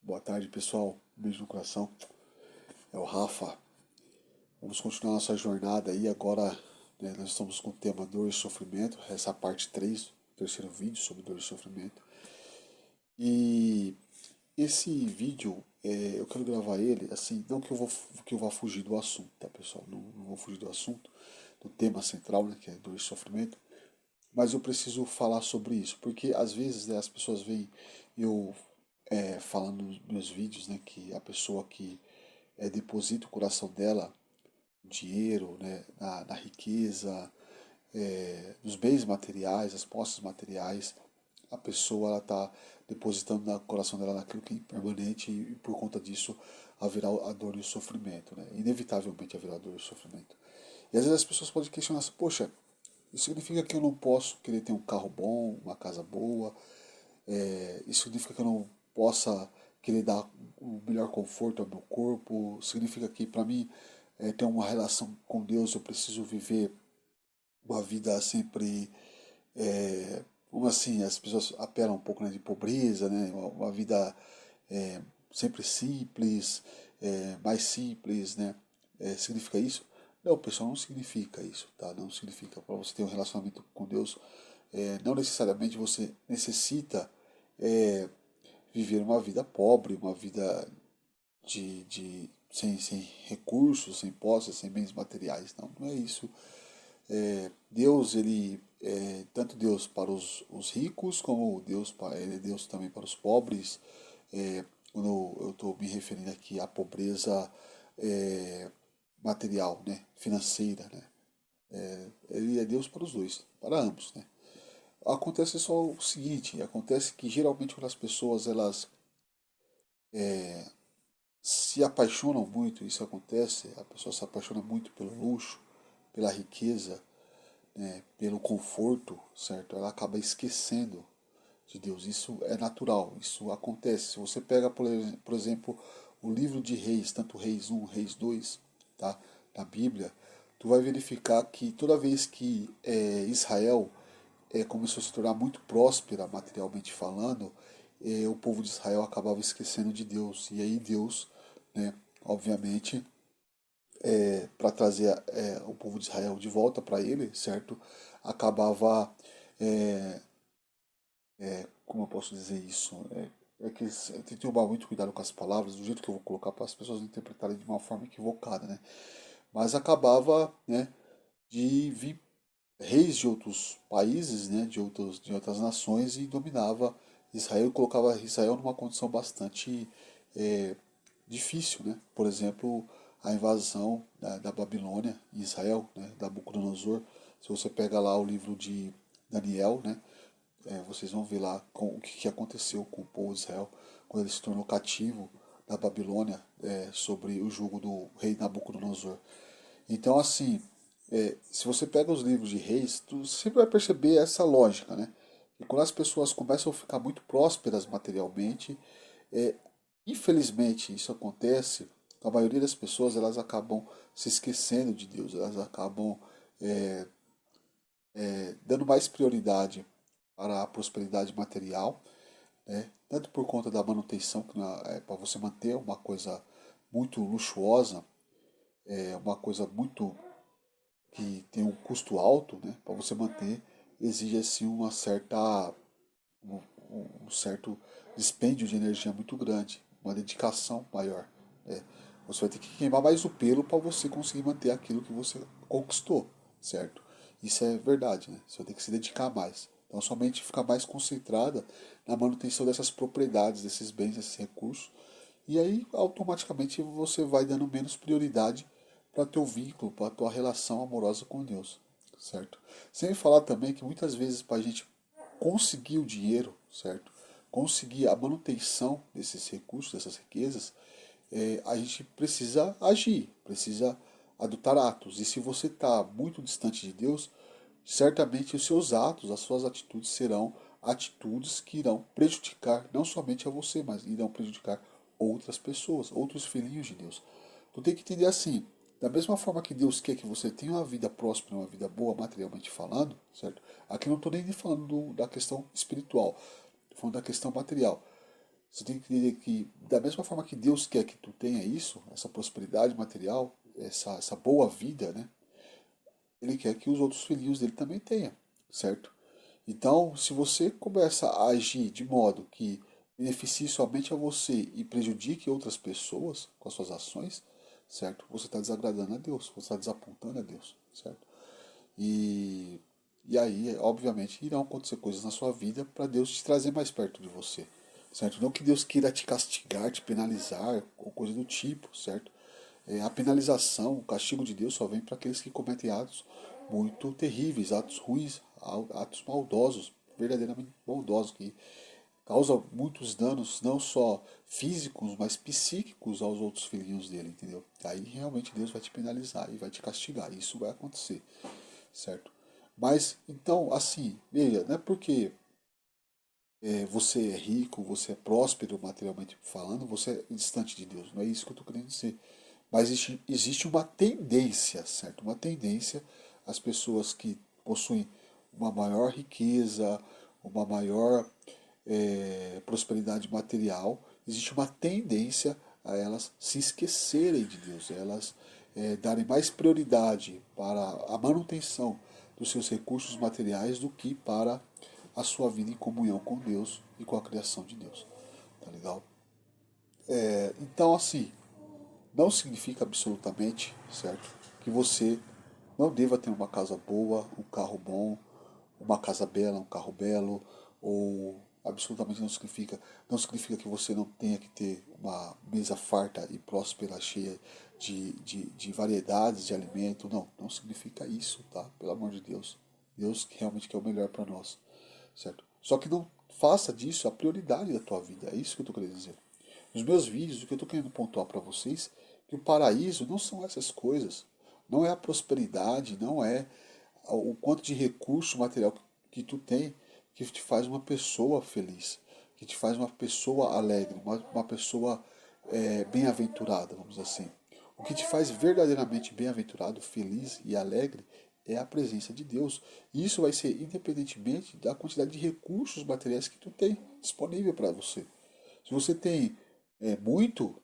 Boa tarde, pessoal. Um beijo no coração. É o Rafa. Vamos continuar nossa jornada aí. Agora, nós estamos com o tema dor e sofrimento. Essa é a parte 3, o terceiro vídeo sobre dor e sofrimento. E esse vídeo, eu quero gravar ele, assim, não que eu vá fugir do assunto, tá, pessoal? Não vou fugir do assunto, do tema central, né, que é dor e sofrimento. Mas eu preciso falar sobre isso, porque às vezes, né, as pessoas veem eu falando nos meus vídeos, né, que a pessoa que deposita o coração dela, dinheiro, né, na riqueza, nos bens materiais, as posses materiais, a pessoa ela está depositando no coração dela naquilo que é impermanente e por conta disso haverá a dor e o sofrimento, né? Inevitavelmente haverá a dor e o sofrimento. E às vezes as pessoas podem questionar assim, poxa, isso significa que eu não posso querer ter um carro bom, uma casa boa, isso significa que eu não possa querer dar o melhor conforto ao meu corpo, significa que para mim ter uma relação com Deus eu preciso viver uma vida sempre, como assim, as pessoas apelam um pouco, né, de pobreza, né, uma vida é, sempre simples, mais simples, né, significa isso? Não, pessoal, não significa isso, tá? Não significa. Para você ter um relacionamento com Deus, não necessariamente você necessita é, viver uma vida pobre, uma vida sem recursos, sem posses, sem bens materiais. Não, não é isso. Deus, ele é tanto Deus para os ricos, como ele é Deus também para os pobres. Quando eu estou me referindo aqui à pobreza material, né, financeira, né, ele é Deus para os dois, para ambos, né. Acontece só o seguinte, acontece que geralmente quando as pessoas elas se apaixonam muito, isso acontece, a pessoa se apaixona muito pelo luxo, pela riqueza, né, pelo conforto, certo? Ela acaba esquecendo de Deus. Isso é natural, isso acontece. Se você pega, por exemplo, o livro de Reis, tanto Reis 1, Reis 2, tá, na Bíblia, tu vai verificar que toda vez que Israel começou a se tornar muito próspera, materialmente falando, o povo de Israel acabava esquecendo de Deus. E aí Deus, né, obviamente, para trazer o povo de Israel de volta para ele, certo? Acabava, é, como eu posso dizer isso? Que eu tenho que tomar muito cuidado com as palavras, do jeito que eu vou colocar para as pessoas não interpretarem de uma forma equivocada, né? Mas acabava, né, de vir reis de outros países, né, de outras nações e dominava Israel e colocava Israel numa condição bastante é, difícil, né? Por exemplo, a invasão da Babilônia em Israel, né, da Nabucodonosor. Se você pega lá o livro de Daniel, né, vocês vão ver lá o que aconteceu com o povo de Israel quando ele se tornou cativo da Babilônia sobre o jugo do rei Nabucodonosor. Então, assim, se você pega os livros de reis, tu sempre vai perceber essa lógica, né? E quando as pessoas começam a ficar muito prósperas materialmente, é, infelizmente isso acontece, a maioria das pessoas elas acabam se esquecendo de Deus, elas acabam dando mais prioridade para a prosperidade material, né? Tanto por conta da manutenção, que para você manter uma coisa muito luxuosa, uma coisa muito que tem um custo alto, né? Para você manter, exige assim um, um certo dispêndio de energia muito grande, uma dedicação maior, né? Você vai ter que queimar mais o pelo para você conseguir manter aquilo que você conquistou, certo? Isso é verdade, né? Você vai ter que se dedicar mais. Então, somente ficar mais concentrada na manutenção dessas propriedades, desses bens, desses recursos. E aí, automaticamente, você vai dando menos prioridade para teu vínculo, para tua relação amorosa com Deus, certo? Sem falar também que muitas vezes para a gente conseguir o dinheiro, certo? Conseguir a manutenção desses recursos, dessas riquezas, a gente precisa agir, precisa adotar atos. E se você está muito distante de Deus, certamente os seus atos, as suas atitudes serão atitudes que irão prejudicar não somente a você, mas irão prejudicar outras pessoas, outros filhinhos de Deus. Tu tem que entender assim, da mesma forma que Deus quer que você tenha uma vida próspera, uma vida boa, materialmente falando, certo? Aqui não estou nem falando da questão espiritual, estou falando da questão material. Você tem que entender que, da mesma forma que Deus quer que tu tenha isso, essa prosperidade material, essa boa vida, né? Ele quer que os outros filhinhos dele também tenham, certo? Então, se você começa a agir de modo que beneficie somente a você e prejudique outras pessoas com as suas ações, certo? Você está desagradando a Deus, você está desapontando a Deus, certo? E, e aí, obviamente, irão acontecer coisas na sua vida para Deus te trazer mais perto de você, certo? Não que Deus queira te castigar, te penalizar ou coisa do tipo, certo? A penalização, o castigo de Deus só vem para aqueles que cometem atos muito terríveis, atos ruins, atos maldosos, verdadeiramente maldosos, que causam muitos danos, não só físicos, mas psíquicos aos outros filhinhos dele, entendeu? Aí realmente Deus vai te penalizar e vai te castigar, isso vai acontecer, certo? Mas, então, assim, veja, não é porque você é rico, você é próspero materialmente falando, você é distante de Deus. Não é isso que eu estou querendo dizer. Mas existe uma tendência, certo? Uma tendência às pessoas que possuem uma maior riqueza, uma maior prosperidade material, existe uma tendência a elas se esquecerem de Deus, elas darem mais prioridade para a manutenção dos seus recursos materiais do que para a sua vida em comunhão com Deus e com a criação de Deus. Tá legal? Então, assim, não significa absolutamente, certo, que você não deva ter uma casa boa, um carro bom, uma casa bela, um carro belo, ou absolutamente não significa que você não tenha que ter uma mesa farta e próspera, cheia de variedades de alimento. Não, não significa isso, tá? Pelo amor de Deus. Deus que realmente quer o melhor para nós, certo? Só que não faça disso a prioridade da tua vida, é isso que eu estou querendo dizer. Nos meus vídeos, o que eu estou querendo pontuar para vocês é que o paraíso não são essas coisas. Não é a prosperidade, não é o quanto de recurso material que tu tem que te faz uma pessoa feliz, que te faz uma pessoa alegre, uma pessoa bem-aventurada, vamos dizer assim. O que te faz verdadeiramente bem-aventurado, feliz e alegre é a presença de Deus. E isso vai ser independentemente da quantidade de recursos materiais que tu tem disponível para você. Se você tem muito,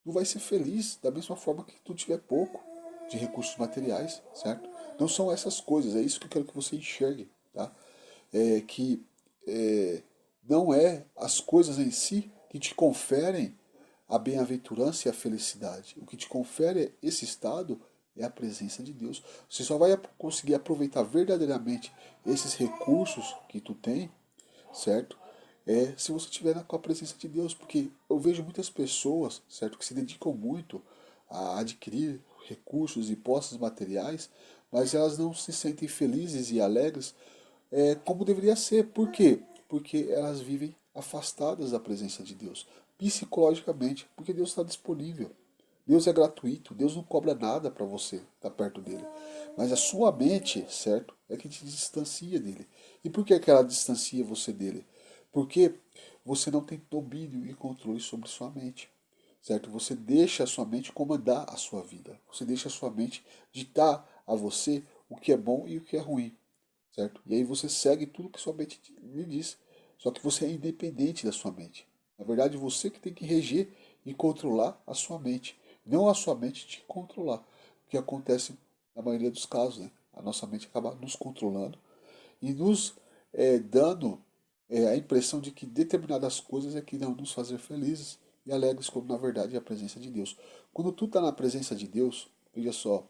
tu vai ser feliz da mesma forma que tu tiver pouco de recursos materiais, certo? Não são essas coisas, é isso que eu quero que você enxergue, tá? Que não é as coisas em si que te conferem a bem-aventurança e a felicidade. O que te confere esse estado é a presença de Deus. Você só vai conseguir aproveitar verdadeiramente esses recursos que tu tem, certo? Se você estiver com a presença de Deus, porque eu vejo muitas pessoas, certo, que se dedicam muito a adquirir recursos e posses materiais, mas elas não se sentem felizes e alegres como deveria ser. Por quê? Porque elas vivem afastadas da presença de Deus, psicologicamente, porque Deus está disponível. Deus é gratuito, Deus não cobra nada para você estar perto dele. Mas a sua mente, certo, é que te distancia dele. E por que ela distancia você dele? Porque você não tem domínio e controle sobre sua mente, certo? Você deixa a sua mente comandar a sua vida. Você deixa a sua mente ditar a você o que é bom e o que é ruim, certo? E aí você segue tudo que sua mente lhe diz. Só que você é independente da sua mente. Na verdade, você que tem que reger e controlar a sua mente, não a sua mente te controlar. O que acontece na maioria dos casos, né? A nossa mente acaba nos controlando e nos dando a impressão de que determinadas coisas é que irão nos fazer felizes e alegres, quando na verdade é a presença de Deus. Quando tu está na presença de Deus, veja só,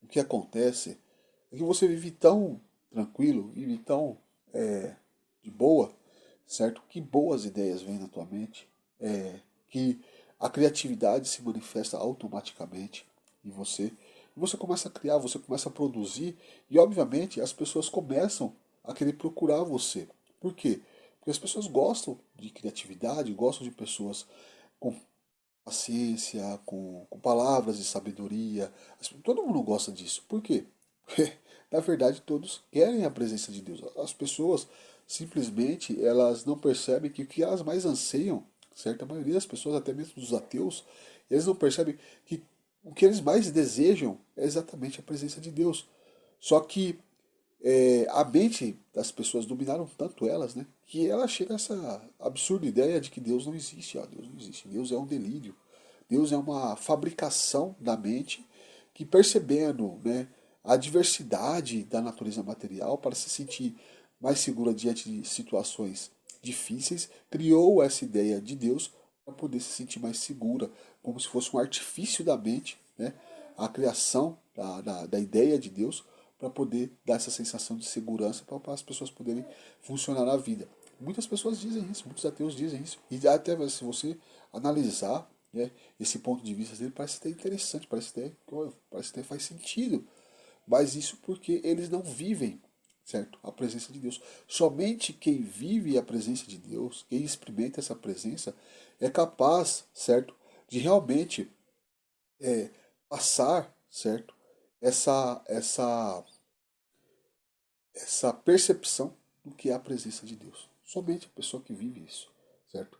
o que acontece é que você vive tão tranquilo, vive tão de boa, certo? Que boas ideias vêm na tua mente, que a criatividade se manifesta automaticamente em você. E você começa a criar, você começa a produzir, e obviamente as pessoas começam a querer procurar você. Por quê? Porque as pessoas gostam de criatividade, gostam de pessoas com paciência, com palavras de sabedoria. Todo mundo gosta disso. Por quê? Porque, na verdade, todos querem a presença de Deus. As pessoas, simplesmente, elas não percebem que o que elas mais anseiam, certo? A maioria das pessoas, até mesmo dos ateus, eles não percebem que o que eles mais desejam é exatamente a presença de Deus. Só que a mente das pessoas dominaram tanto elas, né, que ela chega a essa absurda ideia de que Deus não existe. Deus não existe. Deus é um delírio. Deus é uma fabricação da mente que, percebendo, né, a diversidade da natureza material para se sentir mais segura diante de situações difíceis, criou essa ideia de Deus para poder se sentir mais segura, como se fosse um artifício da mente, né, a criação da ideia de Deus para poder dar essa sensação de segurança para as pessoas poderem funcionar na vida. Muitas pessoas dizem isso, muitos ateus dizem isso. E até se você analisar, né, esse ponto de vista dele, parece até interessante, parece até faz sentido. Mas isso porque eles não vivem, certo, a presença de Deus. Somente quem vive a presença de Deus, quem experimenta essa presença, é capaz, certo, de realmente passar, certo, essa, essa, essa percepção do que é a presença de Deus. Somente a pessoa que vive isso, certo?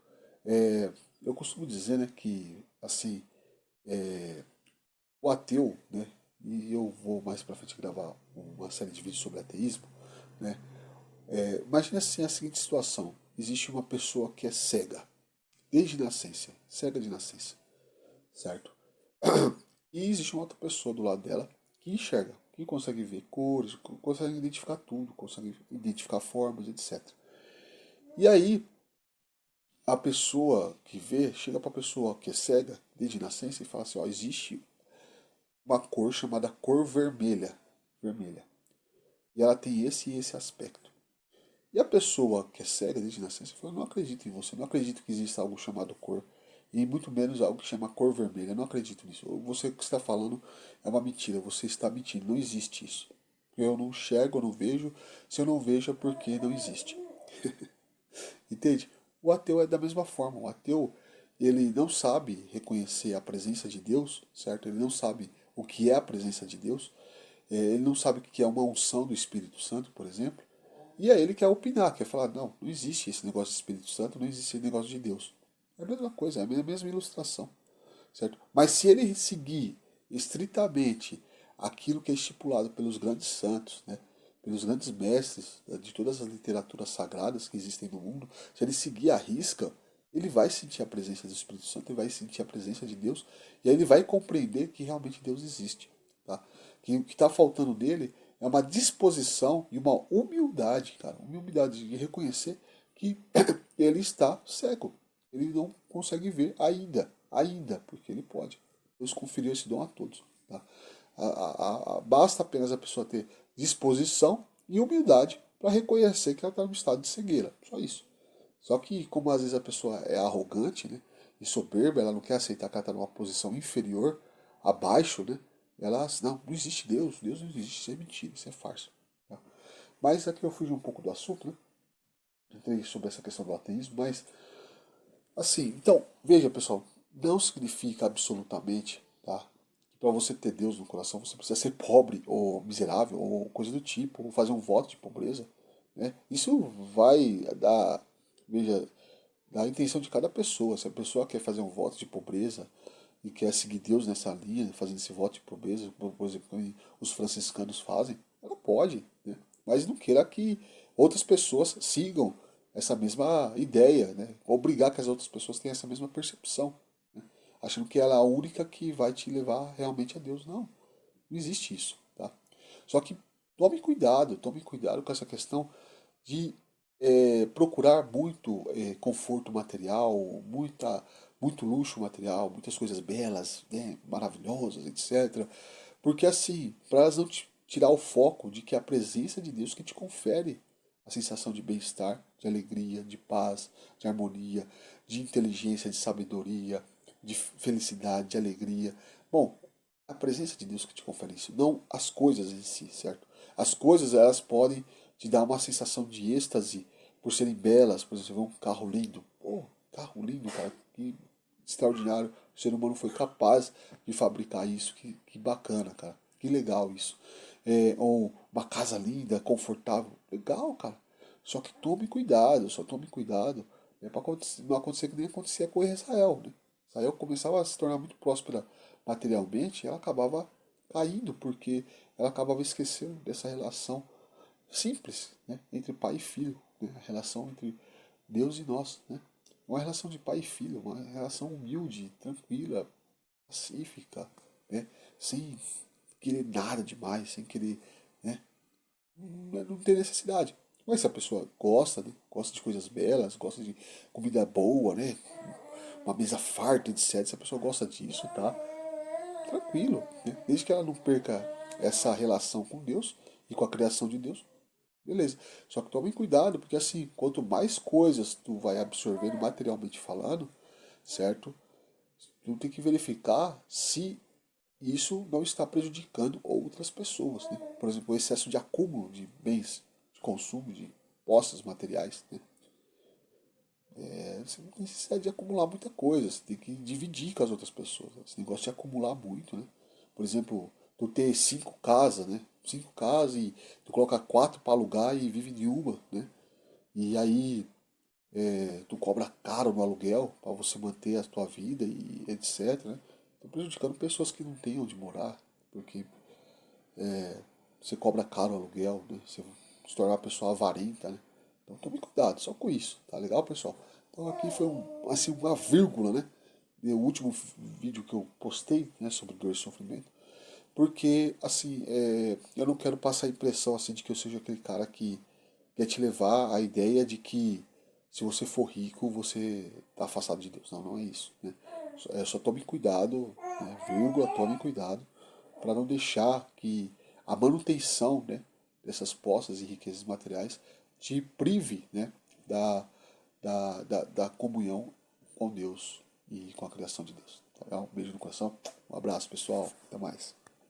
Eu costumo dizer, né, que assim, o ateu, né, e eu vou mais para frente gravar uma série de vídeos sobre ateísmo, né? Imagine assim a seguinte situação: existe uma pessoa que é cega desde nascença, cega de nascença, certo? E existe uma outra pessoa do lado dela que enxerga, que consegue ver cores, consegue identificar tudo, consegue identificar formas, etc. E aí a pessoa que vê chega para a pessoa que é cega desde nascença e fala assim: ó, existe uma cor chamada cor vermelha, vermelha. E ela tem esse e esse aspecto. E a pessoa que é cega desde nascença fala: não acredito em você, não acredito que exista algo chamado cor. E muito menos algo que chama cor vermelha. Eu não acredito nisso. Você que está falando é uma mentira. Você está mentindo. Não existe isso. Eu não enxergo, eu não vejo. Se eu não vejo é porque não existe. Entende? O ateu é da mesma forma. O ateu, ele não sabe reconhecer a presença de Deus, certo? Ele não sabe o que é a presença de Deus. Ele não sabe o que é uma unção do Espírito Santo, por exemplo. E aí ele quer opinar, quer falar: não, não existe esse negócio de Espírito Santo, não existe esse negócio de Deus. É a mesma coisa, é a mesma ilustração, certo? Mas se ele seguir estritamente aquilo que é estipulado pelos grandes santos, né, pelos grandes mestres, né, de todas as literaturas sagradas que existem no mundo, se ele seguir a risca, ele vai sentir a presença do Espírito Santo, ele vai sentir a presença de Deus, e aí ele vai compreender que realmente Deus existe. Tá? Que o que está faltando nele é uma disposição e uma humildade, cara, uma humildade de reconhecer que ele está cego. Ele não consegue ver ainda, porque ele pode. Deus conferiu esse dom a todos. Tá? Basta apenas a pessoa ter disposição e humildade para reconhecer que ela está no estado de cegueira. Só isso. Só que, como às vezes a pessoa é arrogante, né, e soberba, ela não quer aceitar que ela está numa posição inferior, abaixo, né? Ela, não existe Deus, Deus não existe, isso é mentira, isso é farsa. Tá? Mas aqui eu fugi um pouco do assunto, né? Entrei sobre essa questão do ateísmo, mas assim, então, veja pessoal, não significa absolutamente, tá? Que para você ter Deus no coração você precisa ser pobre ou miserável ou coisa do tipo, ou fazer um voto de pobreza, né? Isso vai dar, veja, da intenção de cada pessoa. Se a pessoa quer fazer um voto de pobreza e quer seguir Deus nessa linha, fazendo esse voto de pobreza, por exemplo, como os franciscanos fazem, ela pode, né? Mas não queira que outras pessoas sigam essa mesma ideia, né? Obrigar que as outras pessoas tenham essa mesma percepção, né? Achando que ela é a única que vai te levar realmente a Deus. Não, não existe isso, tá? Só que tome cuidado com essa questão de procurar muito conforto material, muito luxo material, muitas coisas belas, né, maravilhosas, etc. Porque assim, para elas não te tirar o foco de que é a presença de Deus que te confere a sensação de bem-estar, de alegria, de paz, de harmonia, de inteligência, de sabedoria, de felicidade, de alegria. Bom, a presença de Deus que te confere isso, não as coisas em si, certo? As coisas, elas podem te dar uma sensação de êxtase por serem belas. Por exemplo, você vê um carro lindo. Pô, carro lindo, cara, que extraordinário. O ser humano foi capaz de fabricar isso. Que bacana, cara. Que legal isso. Ou uma casa linda, confortável. Legal, cara. Só que tome cuidado, só tome cuidado. Para não acontecer que nem acontecia com Israel, né? Israel começava a se tornar muito próspera materialmente, ela acabava caindo, porque ela acabava esquecendo dessa relação simples, né? Entre pai e filho, né? A relação entre Deus e nós, né? Uma relação de pai e filho, uma relação humilde, tranquila, pacífica, né? Sem querer nada demais, sem querer, né? Não tem necessidade. Mas se a pessoa gosta, né? Gosta de coisas belas, gosta de comida boa, né? Uma mesa farta, etc. Se a pessoa gosta disso, tá? Tranquilo, né? Desde que ela não perca essa relação com Deus e com a criação de Deus, beleza. Só que tome cuidado, porque assim, quanto mais coisas tu vai absorvendo materialmente falando, certo? Tu tem que verificar se isso não está prejudicando outras pessoas, né? Por exemplo, o excesso de acúmulo de bens, de consumo, de posses materiais, né? Você não tem necessidade de acumular muita coisa, você tem que dividir com as outras pessoas. Né? Esse negócio de acumular muito, né? Por exemplo, tu ter 5 casas, né? 5 casas e tu coloca 4 para alugar e vive em uma, né? E aí tu cobra caro no aluguel para você manter a tua vida e etc, né? Tô prejudicando pessoas que não têm onde morar, porque você cobra caro o aluguel, né? Você se tornar uma pessoa avarenta, né? Então tome cuidado, só com isso, tá legal, pessoal? Então aqui foi assim, uma vírgula, né? O último vídeo que eu postei, né, sobre dor e sofrimento, porque assim, eu não quero passar a impressão assim de que eu seja aquele cara que quer te levar à ideia de que se você for rico, você está afastado de Deus. Não, não é isso, né? Só tome cuidado, né, vírgula, tome cuidado para não deixar que a manutenção, né, dessas posses e riquezas materiais te prive, né, da comunhão com Deus e com a criação de Deus. Tá legal? Um beijo no coração, um abraço pessoal, até mais.